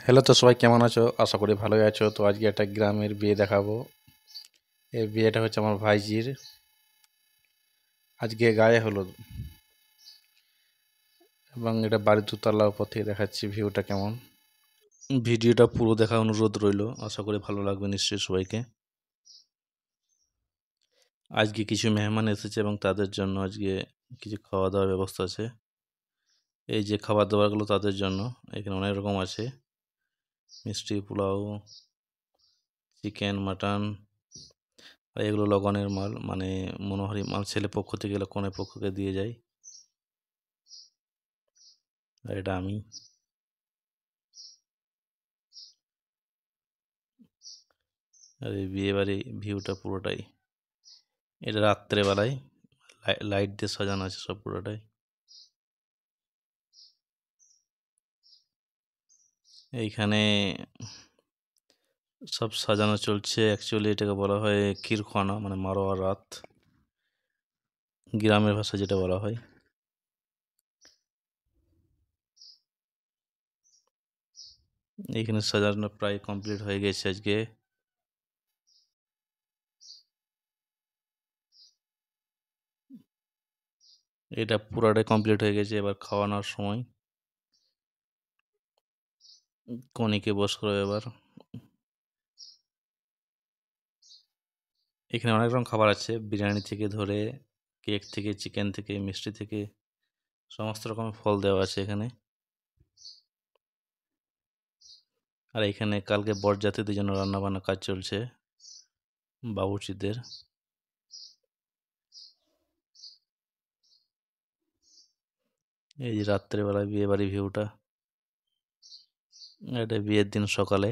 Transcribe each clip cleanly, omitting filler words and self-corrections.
Hello, তো সবাই কেমন আছো? আশা করি ভালোই আছো। তো আজকে একটা গ্রামের বিয়ে দেখাবো। এই বিয়েটা হচ্ছে আমার ভাইজির। আজকে গায়ে হলুদ, এবং এটা বাড়ির দোতলার উপর থেকে দেখাচ্ছি ভিউটা কেমন। ভিডিওটা পুরো দেখা অনুরোধ রইল, আশা করি ভালো লাগবে নিশ্চয়ই সবাইকে। আজকে কিছু মেহমান এসেছে এবং তাদের জন্য আজকে কিছু খাওয়া দাওয়ার ব্যবস্থা আছে। এই যে খাবার দাবারগুলো তাদের জন্য, এখানে অনেক রকম আছে: মিষ্টি, পোলাও, চিকেন, মাটন। আর এগুলো লগনের মাল, মানে মনোহারি মাল। ছেলে পক্ষ থেকে এগুলো কনে পক্ষকে দিয়ে যায়। আর এটা আমি। আর এই বিয়ে বাড়ি ভিউটা পুরোটাই, এটা রাত্রেবেলায় লাইট দিয়ে সাজানো আছে সব পুরোটাই। এইখানে সব সাজানো চলছে। অ্যাকচুয়ালি এটাকে বলা হয় ক্ষীরখানা, মানে মারোয়ার রাত, গ্রামের ভাষা যেটা বলা হয়। এইখানে সাজানো প্রায় কমপ্লিট হয়ে গেছে আজকে। এটা পুরাটাই কমপ্লিট হয়ে গেছে, এবার খাওয়ানোর সময় কনেকে বস করো এবার। এখানে অনেক রকম খাবার আছে, বিরিয়ানি থেকে ধরে কেক থেকে, চিকেন থেকে, মিষ্টি থেকে, সমস্ত রকমের ফল দেওয়া আছে এখানে। আর এখানে কালকে বরযাত্রীদের জন্য রান্নাবান্না কাজ চলছে, বাবুর্চিদের। এই যে রাত্রেবেলা বিয়ে বাড়ি ভিউটা, এটা বিয়ের দিন সকালে।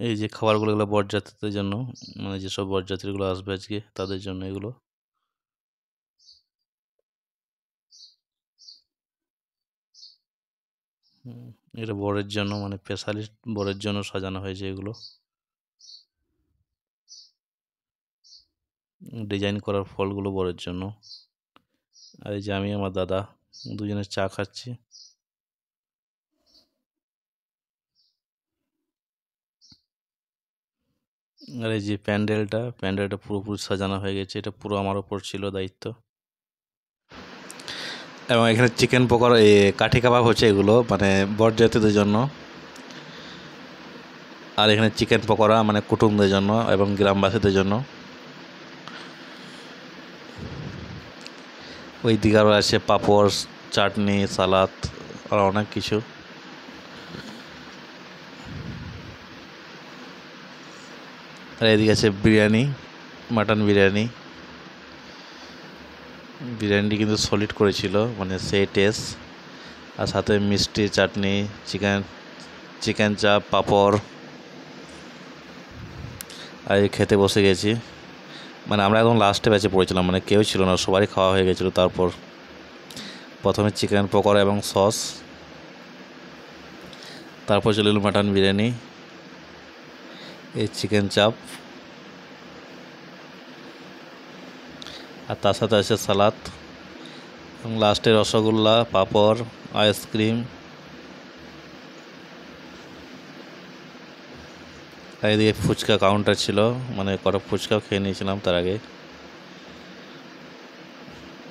এই যে খাবারগুলো, এগুলো বরযাত্রীদের জন্য, মানে যেসব বরযাত্রীগুলো আসবে আজকে তাদের জন্য এগুলো। এটা বরের জন্য, মানে স্পেশালিস্ট বরের জন্য সাজানো হয়েছে এগুলো, ডিজাইন করার ফলগুলো বরের জন্য। আর এই যে আমি আমার দাদা দুজনে চা খাচ্ছি। আর এই যে প্যান্ডেলটা পুরোপুরি সাজানো হয়ে গেছে, এটা পুরো আমার ওপর ছিল দায়িত্ব। এবং এখানে চিকেন পকোড়া, কাঠি কাবাব হচ্ছে এগুলো, মানে বরযাত্রীদের জন্য। আর এখানে চিকেন পকোড়া মানে কুটুমদের জন্য এবং গ্রামবাসীদের জন্য। ওই দিকে আরও আছে পাঁপড়, চাটনি, সালাদ, আর অনেক কিছু। আর এদিকে আছে বিরিয়ানি, মাটন বিরিয়ানি। বিরিয়ানিটি কিন্তু সলিড করেছিল, মানে সেই টেস্ট। আর সাথে মিষ্টি, চাটনি, চিকেন চাপ, পাঁপড়। আর এই খেতে বসে গেছি, মানে আমরা একদম লাস্টে ব্যাচে পড়েছিলাম, মানে কেউ ছিল না, সবারই খাওয়া হয়ে গেছিলো। তারপর প্রথমে চিকেন পকোড়া এবং সস, তারপর চলে এলো মাটন বিরিয়ানি, এই চিকেন চাপ, আর তার সাথে আছে সালাদ, এবং লাস্টে রসগোল্লা, পাঁপড়, আইসক্রিম। আর এদিকে ফুচকা কাউন্টার ছিল, মানে কটা ফুচকাও খেয়ে নিয়েছিলাম তার আগে।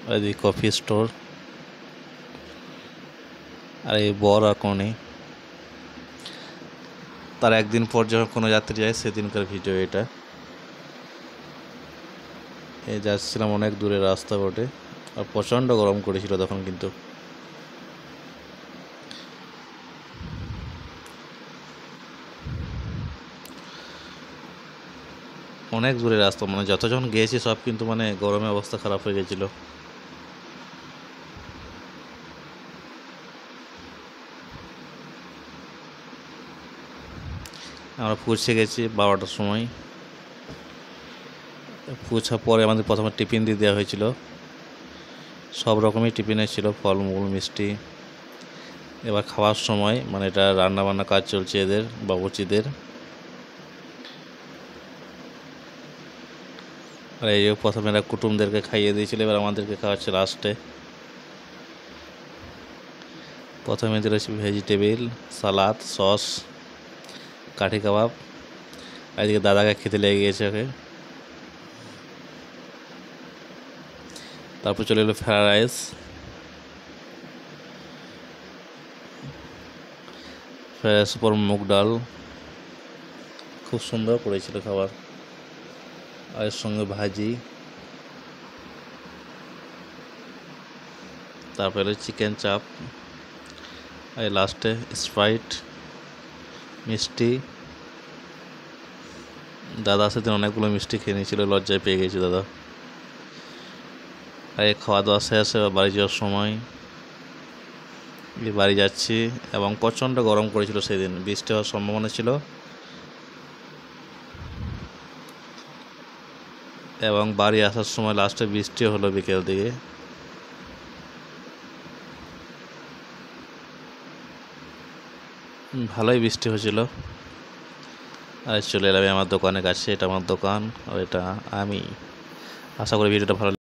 আর এদিকে কফি স্টোর। আর এই বর আর কনে, তার একদিন পর যখন কোনো যাত্রী যায় সেদিনকার ভিডিও এটা। এই যাচ্ছিলাম অনেক দূরে রাস্তা বটে, আর প্রচণ্ড গরম করেছিল তখন, কিন্তু অনেক দূরে রাস্তা, মানে যতজন গিয়েছি সব কিন্তু মানে গরমে অবস্থা খারাপ হয়ে গেছিলো। আমরা পৌঁছে গেছি 12টার সময়। পৌঁছার পরে আমাদের প্রথমে টিফিন দিয়ে দেওয়া হয়েছিল, সব রকমই টিফিনে ছিল, ফলমূল, মিষ্টি। এবার খাওয়ার সময়, মানে এটা রান্নাবান্না কাজ চলছে এদের বাবুর্চিদের। আর এই যে প্রথমে এরা কুটুমদেরকে খাইয়ে দিয়েছিল, এবার আমাদেরকে খাওয়াচ্ছে লাস্টে। প্রথমে দিয়েছি ভেজিটেবিল, সালাদ, সস, কাঠি কাবাব। এদিকে দাদাকে খেতে লেগে গিয়েছে ওকে। তারপর চলে এলো ফ্রাইড রাইস, ফ্রাইড রাইসের পর মুগ ডাল। খুব সুন্দর করেছিল খাবার। আর এর সঙ্গে ভাজি। তারপরে চিকেন চাপ, আর লাস্টে স্প্রাইট, মিষ্টি। দাদা সেদিন অনেকগুলো মিষ্টি খেয়ে নিয়েছিল, লজ্জায় পেয়ে গেছে দাদা। আর এই খাওয়া দাওয়া শেষ হয়ে বাড়ি যাওয়ার সময় বাড়ি যাচ্ছি, এবং প্রচণ্ড গরম করেছিল সেদিন, বৃষ্টি হওয়ার সম্ভাবনা ছিল। এবং বাড়ি আসার সময় লাস্টে বৃষ্টি হলো বিকেল দিকে। ভালোই বৃষ্টি হয়েছিল। আর চলে এলাম আমার দোকানের কাছে। এটা আমার দোকান আর এটা আমি। আশা করি ভিডিওটা ভালো